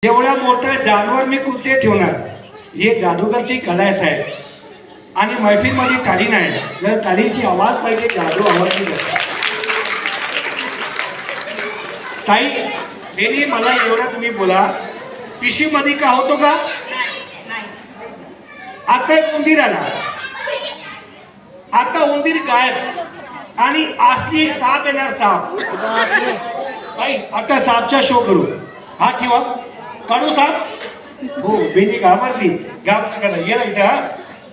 एवढा मोठा जानवर मी कुठे ठेवणार? हे जादूगरची कला आहे साहेब. आणि मैफिल मध्ये टाळी नाही, जर टाळीची आवाज पाहिजे, जादू आवाज ताई बेनी मला एवढं तुम्ही बोला, पिशवी मध्ये का होतो का? आता एक उंदीर आला, आता उंदीर गायब आणि असली साप येणार. साप ताई आता सापचा शो करू. हा ठेवा, काढू साप. हो बेनी घाबरती, घाबर गेला इथं.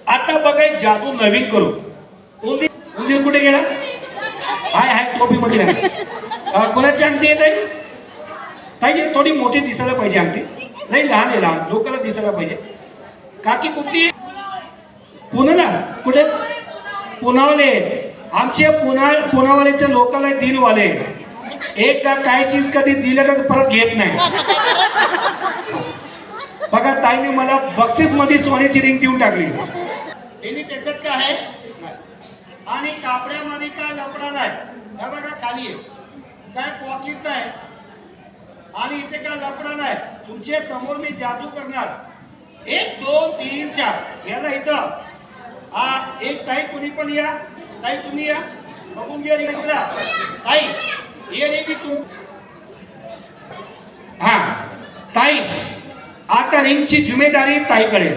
आता बघाय जादू नवीन करू. उंदीर उंदीर कुठे गेला? हाय हाय टोपी मध्ये आहे. कोणाची अंगठी येत आहे ताई? थोडी मोठी दिसायला पाहिजे अंगठी, नाही लहान आहे, लहान लोकांना दिसायला पाहिजे. काकी कुठली? पुण्याला. कुठे? पुनावले. आमचे पुनावालेचे लोकांना दिलवाले. एकदा काय चीज कधी दिलं तर परत घेत नाही. बघा ताईने मला बक्षीस मध्ये सोन्याची रिंग देऊन टाकली. त्याच्यात काय आहे? आणि कापड्यामध्ये काय लपडा नाही. हे बघा खाली आहे काय पॉकेट आहे, आणि इथे काय लपडा नाही. तुमच्या समोर मी जादू करणार. 1 2 3 4 याला इथं. हा एक ताई कुणी पण या. ताई तुम्ही या, बघून घ्या रिंगला. ताई ये रे की तू. हा ताई आता रिंगची जिम्मेदारी ताईकडे.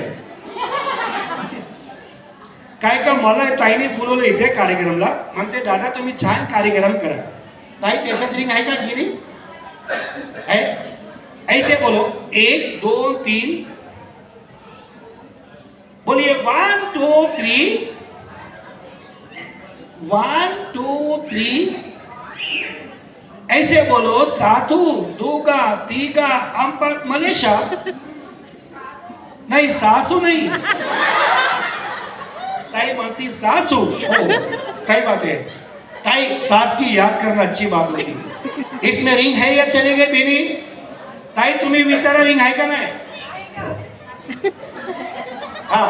काय का मला ताईने बोलवलं इथे कार्यक्रमला. म्हणते दादा तुम्ही छान कार्यक्रम करा. ताई त्याच्यात रिंग आहे का? गिरी है? ऐसे बोलो 1 2 3 बोलिए 1 2 3 1 2 3. ऐसे बोलो साधु दोगा तीगा अंपत मलेशा. नहीं सासू नहीं, ताई बनती सासू. सही बात है ताई, सास की याद करना अच्छी बात होती. इसमें रिंग है या चले गए बेनी? ताई तुम्ही विचारा रिंग आहे का नाही? हा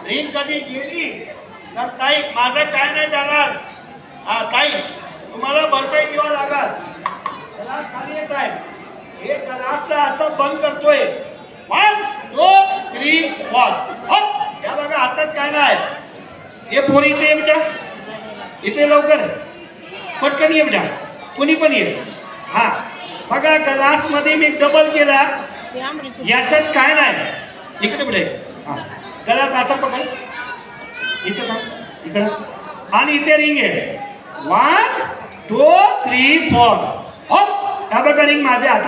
रिंग कधी गेली तर ताई माझं काय नाही जाणार. हा ताई तुम्हाला भरपाई द्यावा लागल. त्याला सांगितलं साहेब हे गलासला असं बंद करतोय. 1 2 3 4. या बघा हातात काय नाही. हे पोरी इथे ये बेटा, इथे लवकर पटकन ये बेटा, कोणी पण ये. हा बघा ग्लास मध्ये मी डबल केला, याच्यात काय नाही. इकडे बेटा, हा ग्लास असा पकड, इथं का इकडं, आणि इथे रिंग आहे. 1 2 3 4. या बघा रिंग माझ्या हातात.